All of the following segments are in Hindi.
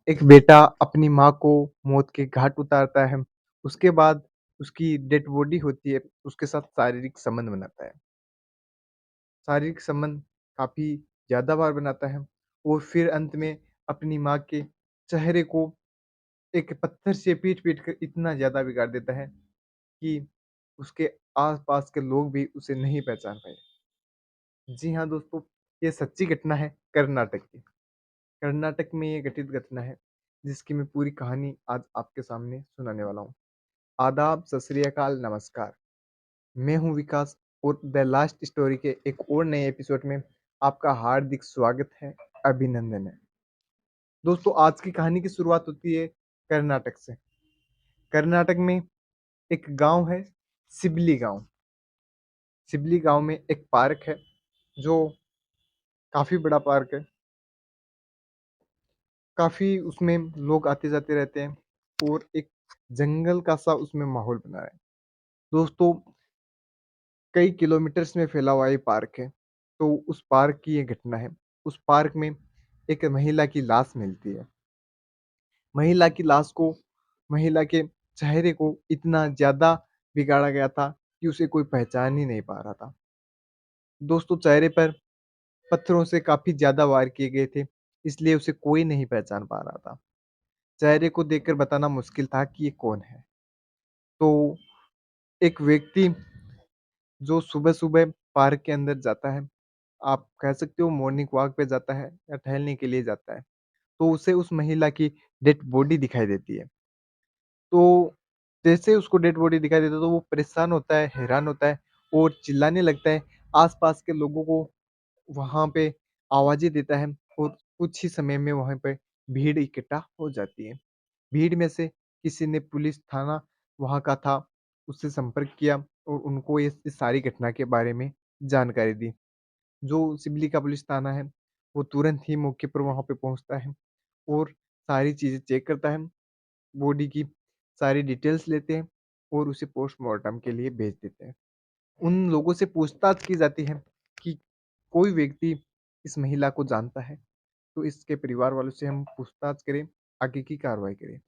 एक बेटा अपनी माँ को मौत के घाट उतारता है, उसके बाद उसकी डेड बॉडी होती है, उसके साथ शारीरिक संबंध बनाता है। शारीरिक संबंध काफ़ी ज़्यादा बार बनाता है और फिर अंत में अपनी माँ के चेहरे को एक पत्थर से पीट-पीट कर इतना ज़्यादा बिगाड़ देता है कि उसके आस-पास के लोग भी उसे नहीं पहचान पाए। जी हाँ दोस्तों, ये सच्ची घटना है कर्नाटक की। कर्नाटक में ये घटित घटना है, जिसकी मैं पूरी कहानी आज आपके सामने सुनाने वाला हूँ। आदाब, सत श्री अकाल, नमस्कार। मैं हूँ विकास और द लास्ट स्टोरी के एक और नए एपिसोड में आपका हार्दिक स्वागत है, अभिनंदन है। दोस्तों आज की कहानी की शुरुआत होती है कर्नाटक से। कर्नाटक में एक गाँव है, सिबली गाँव। सिबली गाँव में एक पार्क है, जो काफ़ी बड़ा पार्क है। काफ़ी उसमें लोग आते-जाते रहते हैं और एक जंगल का सा उसमें माहौल बना है। दोस्तों कई किलोमीटर्स में फैला हुआ ये पार्क है। तो उस पार्क की ये घटना है। उस पार्क में एक महिला की लाश मिलती है। महिला की लाश को महिला के चेहरे को इतना ज़्यादा बिगाड़ा गया था कि उसे कोई पहचान ही नहीं पा रहा था। दोस्तों चेहरे पर पत्थरों से काफ़ी ज़्यादा वार किए गए थे, इसलिए उसे कोई नहीं पहचान पा रहा था। चेहरे को देखकर बताना मुश्किल था कि ये कौन है। तो एक व्यक्ति जो सुबह-सुबह पार्क के अंदर जाता है, आप कह सकते हो मॉर्निंग वॉक पे जाता है या टहलने के लिए जाता है, तो उसे उस महिला की डेड बॉडी दिखाई देती है। तो जैसे उसको डेड बॉडी दिखाई देता है तो वो परेशान होता है, हैरान होता है और चिल्लाने लगता है। आस-पास के लोगों को वहाँ पे आवाज़ें देता है और कुछ ही समय में वहाँ पे भीड़ इकट्ठा हो जाती है। भीड़ में से किसी ने पुलिस थाना वहाँ का था, उससे संपर्क किया और उनको ये इस सारी घटना के बारे में जानकारी दी। जो सिबली का पुलिस थाना है, वो तुरंत ही मौके पर वहाँ पे पहुँचता है और सारी चीज़ें चेक करता है, बॉडी की सारी डिटेल्स लेते हैं और उसे पोस्टमार्टम के लिए भेज देते हैं। उन लोगों से पूछताछ की जाती है कि कोई व्यक्ति इस महिला को जानता है, तो इसके परिवार वालों से हम पूछताछ करें, आगे की कार्रवाई करें।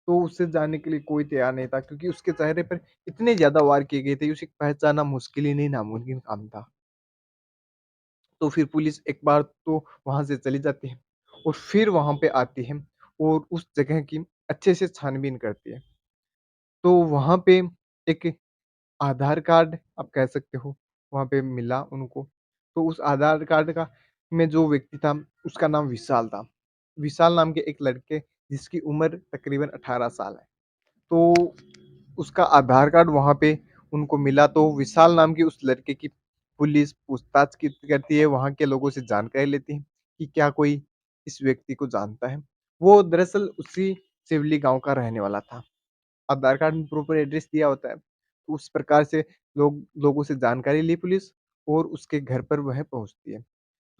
तो उससे जानने के लिए कोई तैयार नहीं था क्योंकि उसके चेहरे पर इतने ज़्यादा वार किए गए थे, उसे पहचानना मुश्किल ही नहीं नामुमकिन काम था। तो फिर पुलिस एक बार तो वहाँ से चली जाती है और फिर वहाँ पे आती है और उस जगह की अच्छे से छानबीन करती है। तो वहाँ पे एक आधार कार्ड आप कह सकते हो, वहाँ पे मिला उनको। तो उस आधार कार्ड का में जो व्यक्ति था, उसका नाम विशाल था। विशाल नाम के एक लड़के जिसकी उम्र तकरीबन 18 साल है। तो उसका आधार कार्ड वहाँ पे उनको मिला तो विशाल नाम के उस लड़के की पुलिस पूछताछ की करती है, वहाँ के लोगों से जानकारी लेती है कि क्या कोई इस व्यक्ति को जानता है। वो दरअसल उसी सिवली गाँव का रहने वाला था। आधार कार्ड में प्रॉपर एड्रेस दिया होता है, तो उस प्रकार से लोगों से जानकारी ली पुलिस और उसके घर पर वह पहुँचती है।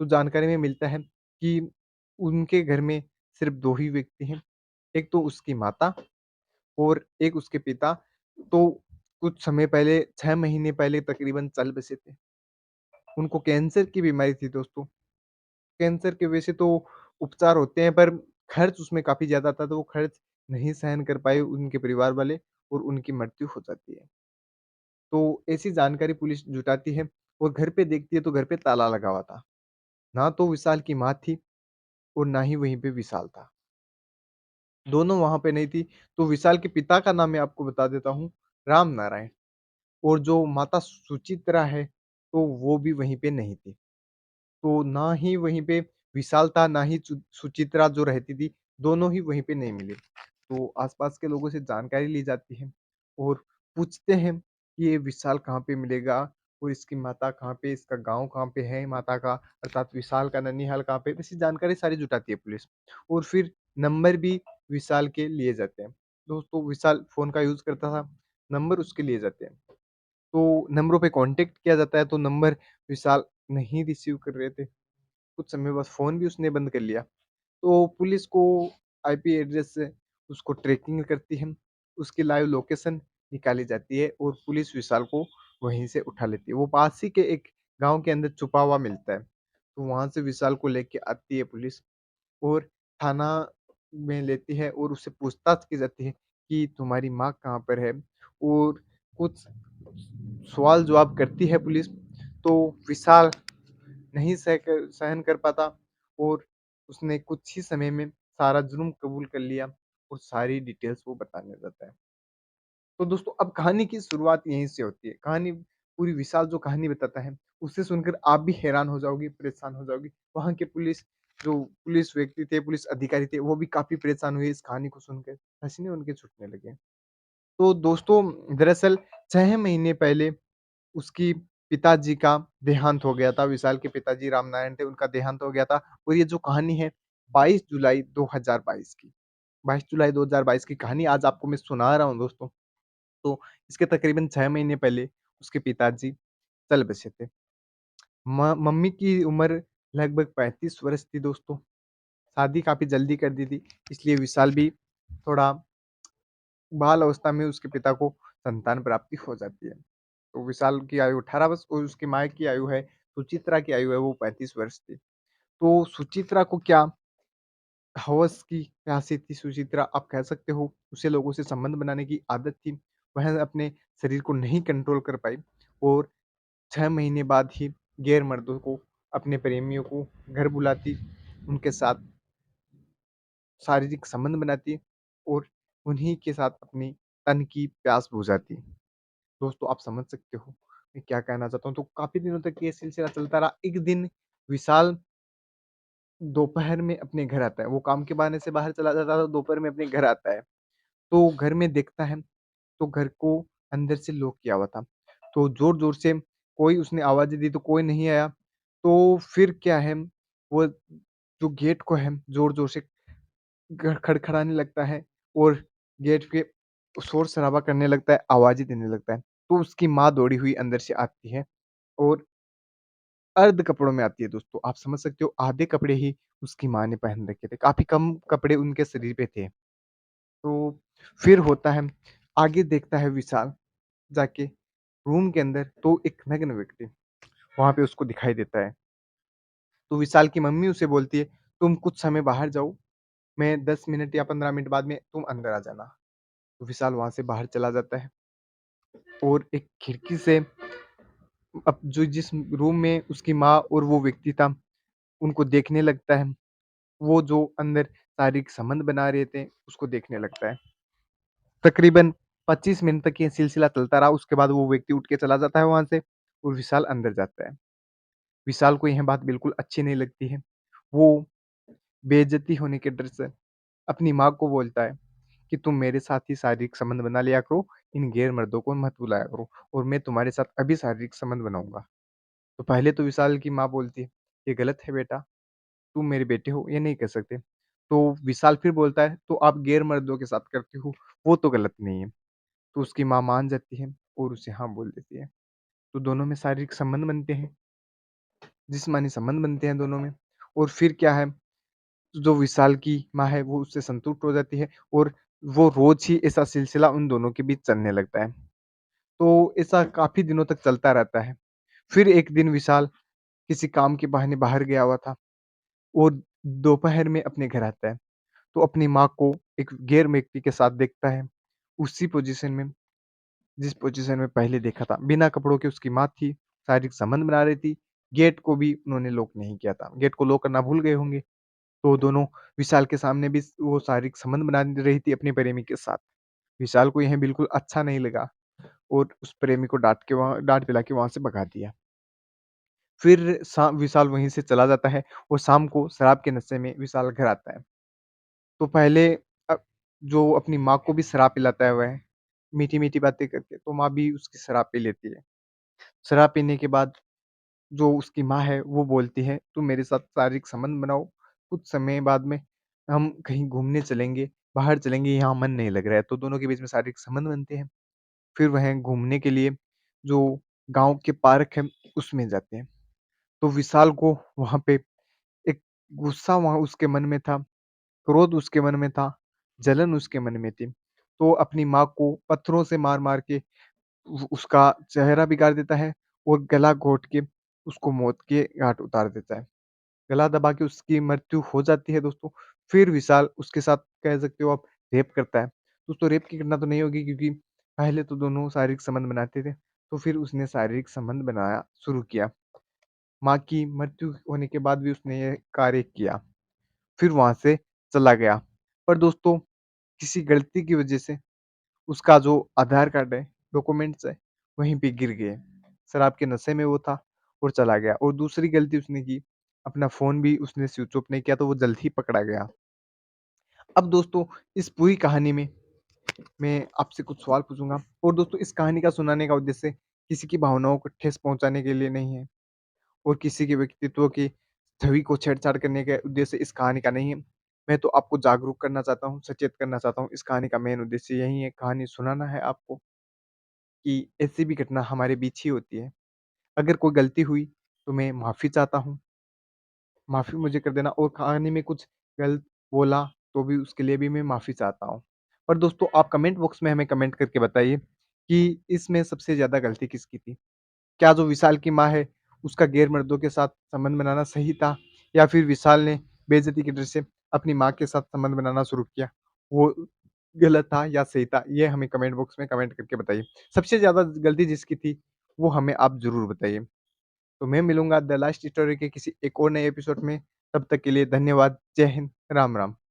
तो जानकारी में मिलता है कि उनके घर में सिर्फ़ 2 ही व्यक्ति हैं, एक तो उसकी माता और एक उसके पिता। तो कुछ समय पहले 6 महीने पहले तकरीबन चल बसे थे। उनको कैंसर की बीमारी थी दोस्तों। कैंसर के वैसे तो उपचार होते हैं पर खर्च उसमें काफ़ी ज़्यादा था, तो वो खर्च नहीं सहन कर पाए उनके परिवार वाले और उनकी मृत्यु हो जाती है। तो ऐसी जानकारी पुलिस जुटाती है और घर पे देखती है तो घर पे ताला लगा हुआ था। ना तो विशाल की माँ थी और ना ही वहीं पे विशाल था। दोनों वहाँ पे नहीं थी, तो विशाल के पिता का नाम मैं आपको बता देता हूँ, राम नारायण। और जो माता सुचित्रा है, तो वो भी वहीं पे नहीं थी। तो ना ही वहीं पे विशाल था, ना ही सुचित्रा जो रहती थी, दोनों ही वहीं पे नहीं मिले। तो आस-पास के लोगों से जानकारी ली जाती है और पूछते हैं कि ये विशाल कहाँ पे मिलेगा और इसकी माता कहाँ पे, इसका गाँव कहाँ पे है माता का, अर्थात विशाल का ननिहाल कहाँ पे, ऐसी जानकारी सारी जुटाती है पुलिस और फिर नंबर भी विशाल के लिए जाते हैं। दोस्तों विशाल फ़ोन का यूज़ करता था, नंबर उसके लिए जाते हैं। तो नंबरों पे कॉन्टैक्ट किया जाता है तो नंबर विशाल नहीं रिसीव कर रहे थे। कुछ समय बाद फ़ोन भी उसने बंद कर लिया। तो पुलिस को आईपी एड्रेस से उसको ट्रैकिंग करती है, उसकी लाइव लोकेशन निकाली जाती है और पुलिस विशाल को वहीं से उठा लेती है। वो पास ही के एक गाँव के अंदर छुपा हुआ मिलता है। तो वहाँ से विशाल को लेके आती है पुलिस और थाना में लेती है और उससे पूछताछ की जाती है कि तुम्हारी माँ कहाँ पर है? और कुछ सवाल-जवाब करती है पुलिस, तो विशाल नहीं सहन कर पाता और उसने कुछ ही समय में सारा जुर्म कबूल कर लिया और सारी डिटेल्स वो बताने लगता है। तो दोस्तों अब कहानी की शुरुआत यहीं से होती है। कहानी पूरी विशाल जो कहानी बताता है, उसे सुनकर आप भी हैरान हो जाओगे, परेशान हो जाओगे। वहाँ के पुलिस व्यक्ति थे, पुलिस अधिकारी थे, वो भी काफ़ी परेशान हुए इस कहानी को सुनकर, पसीने उनके छूटने लगे। तो दोस्तों दरअसल 6 महीने पहले उसकी पिताजी का देहांत हो गया था, विशाल के पिताजी रामनारायण थे, उनका देहांत हो गया था और ये जो कहानी है 22 जुलाई 2022 की, 22 जुलाई 2022 की कहानी आज आपको मैं सुना रहा हूँ दोस्तों। तो इसके तकरीबन 6 महीने पहले उसके पिताजी चल बसे थे। मम्मी की उम्र लगभग 35 वर्ष थी दोस्तों। शादी काफ़ी जल्दी कर दी थी, इसलिए विशाल भी थोड़ा बाल अवस्था में उसके पिता को संतान प्राप्ति हो जाती है। तो विशाल की आयु 18 वर्ष और उसकी माँ की आयु है सुचित्रा की आयु है वो 35 वर्ष थी। तो सुचित्रा को क्या हवस की प्यासी थी सुचित्रा आप कह सकते हो, उसे लोगों से संबंध बनाने की आदत थी। वह अपने शरीर को नहीं कंट्रोल कर पाई और 6 महीने बाद ही गैर मर्दों को, अपने प्रेमियों को घर बुलाती, उनके साथ शारीरिक संबंध बनाती और उन्हीं के साथ अपनी तन की प्यास बुझाती। दोस्तों आप समझ सकते हो मैं क्या कहना चाहता हूँ। तो काफ़ी दिनों तक ये सिलसिला चलता रहा। एक दिन विशाल दोपहर में अपने घर आता है। वो काम के बहाने से बाहर चला जाता था, दोपहर में अपने घर आता है। तो घर में देखता है, तो घर को अंदर से लॉक किया हुआ था। तो ज़ोर-ज़ोर से कोई उसने आवाज़ें दी तो कोई नहीं आया। तो फिर क्या है, वो जो गेट को है ज़ोर-ज़ोर से खड़खड़ाने लगता है और गेट पे शोर-शराबा करने लगता है, आवाज़ें देने लगता है। तो उसकी माँ दौड़ी हुई अंदर से आती है और अर्ध कपड़ों में आती है दोस्तों। आप समझ सकते हो आधे कपड़े ही उसकी माँ ने पहन रखे थे, काफ़ी कम कपड़े उनके शरीर पे थे। तो फिर होता है, आगे देखता है विशाल जाके रूम के अंदर तो एक नग्न व्यक्ति वहाँ पे उसको दिखाई देता है। तो विशाल की मम्मी उसे बोलती है, "तुम कुछ समय बाहर जाओ, मैं 10 मिनट या 15 मिनट बाद में तुम अंदर आ जाना।" तो विशाल वहाँ से बाहर चला जाता है और एक खिड़की से अब जो जिस रूम में उसकी माँ और वो व्यक्ति था, उनको देखने लगता है। वो जो अंदर शारीरिक संबंध बना रहे थे, उसको देखने लगता है। तकरीबन 25 मिनट तक ये सिलसिला चलता रहा, उसके बाद वो व्यक्ति उठ के चला जाता है वहाँ से और विशाल अंदर जाता है। विशाल को यह बात बिल्कुल अच्छी नहीं लगती है। वो बेइज़्ज़ती होने के डर से अपनी माँ को बोलता है कि तुम मेरे साथ ही शारीरिक संबंध बना लिया करो, इन गैर मर्दों को मत बुलाया करो और मैं तुम्हारे साथ अभी शारीरिक संबंध बनाऊँगा। तो पहले तो विशाल की माँ बोलती है, "ये गलत है बेटा, तुम मेरे बेटे हो, ये नहीं कर सकते।" तो विशाल फिर बोलता है, "तो आप गैर मर्दों के साथ करते हो, वो तो गलत नहीं है।" तो उसकी माँ मान जाती है और उसे हाँ बोल देती है। तो दोनों में शारीरिक संबंध बनते हैं, जिस्मानी संबंध बनते हैं दोनों में और फिर क्या है, जो विशाल की माँ है वो उससे संतुष्ट हो जाती है और वो रोज़ ही ऐसा सिलसिला उन दोनों के बीच चलने लगता है। तो ऐसा काफ़ी दिनों तक चलता रहता है। फिर एक दिन विशाल किसी काम के बहाने बाहर गया हुआ था और दोपहर में अपने घर आता है। तो अपनी माँ को एक गैर व्यक्ति के साथ देखता है, उसी पोज़ीशन में जिस पोज़ीशन में पहले देखा था। बिना कपड़ों के उसकी माँ थी, शारीरिक संबंध बना रही थी। गेट को भी उन्होंने लॉक नहीं किया था। गेट को लॉक करना भूल गए होंगे। तो दोनों विशाल के सामने भी वो शारीरिक संबंध बना रही थी अपने प्रेमी के साथ। विशाल को यह बिल्कुल अच्छा नहीं लगा और उस प्रेमी को डाँट पिला के वहाँ से भगा दिया। फिर विशाल वहीं से चला जाता है और शाम को शराब के नशे में विशाल घर आता है। तो पहले अ, जो अपनी माँ को भी शराब पिलाता है वह, मीठी-मीठी बातें करके, तो माँ भी उसकी शराब पी लेती है। शराब पीने के बाद जो उसकी माँ है वो बोलती है, "तुम मेरे साथ शारीरिक संबंध बनाओ, कुछ समय बाद में हम कहीं घूमने चलेंगे, बाहर चलेंगे, यहाँ मन नहीं लग रहा है।" तो दोनों के बीच में शारीरिक संबंध बनते हैं। फिर वह घूमने के लिए जो गाँव के पार्क है उसमें जाते हैं। तो विशाल को वहाँ पे एक गुस्सा वहाँ उसके मन में था, क्रोध उसके मन में था, जलन उसके मन में थी। तो अपनी माँ को पत्थरों से मार-मार के उसका चेहरा बिगाड़ देता है और गला घोट के उसको मौत के घाट उतार देता है। गला दबा के उसकी मृत्यु हो जाती है दोस्तों। फिर विशाल उसके साथ कह सकते हो आप रेप करता है। दोस्तों रेप की घटना तो नहीं होगी क्योंकि पहले तो दोनों शारीरिक संबंध बनाते थे, तो फिर उसने शारीरिक संबंध बनाना शुरू किया। माँ की मृत्यु होने के बाद भी उसने ये कार्य किया, फिर वहाँ से चला गया। पर दोस्तों किसी गलती की वजह से उसका जो आधार कार्ड है, डॉक्यूमेंट्स है, वहीं पे गिर गए। शराब के नशे में वो था और चला गया और दूसरी गलती उसने की, अपना फ़ोन भी उसने स्विच ऑफ नहीं किया तो वो जल्द ही पकड़ा गया। अब दोस्तों इस पूरी कहानी में मैं आपसे कुछ सवाल पूछूँगा और दोस्तों इस कहानी का सुनाने का उद्देश्य किसी की भावनाओं को ठेस पहुँचाने के लिए नहीं है और किसी के व्यक्तित्व की छवि को छेड़छाड़ करने के उद्देश्य से इस कहानी का नहीं है। मैं तो आपको जागरूक करना चाहता हूँ, सचेत करना चाहता हूँ। इस कहानी का मेन उद्देश्य यही है, कहानी सुनाना है आपको कि ऐसी भी घटना हमारे बीच ही होती है। अगर कोई गलती हुई तो मैं माफ़ी चाहता हूँ, माफ़ी मुझे कर देना और कहानी में कुछ गलत बोला तो भी उसके लिए भी मैं माफ़ी चाहता हूँ। और दोस्तों आप कमेंट बॉक्स में हमें कमेंट करके बताइए कि इसमें सबसे ज़्यादा गलती किसकी थी? क्या जो विशाल की माँ है, उसका गैर-मर्दों के साथ संबंध बनाना सही था? या फिर विशाल ने बेइज़्ज़ती की डर से अपनी माँ के साथ संबंध बनाना शुरू किया, वो गलत था या सही था? ये हमें कमेंट बॉक्स में कमेंट करके बताइए। सबसे ज़्यादा गलती जिसकी थी, वो हमें आप ज़रूर बताइए। तो मैं मिलूँगा द लास्ट स्टोरी के किसी एक और नए एपिसोड में, तब तक के लिए धन्यवाद। जय हिंद, राम-राम।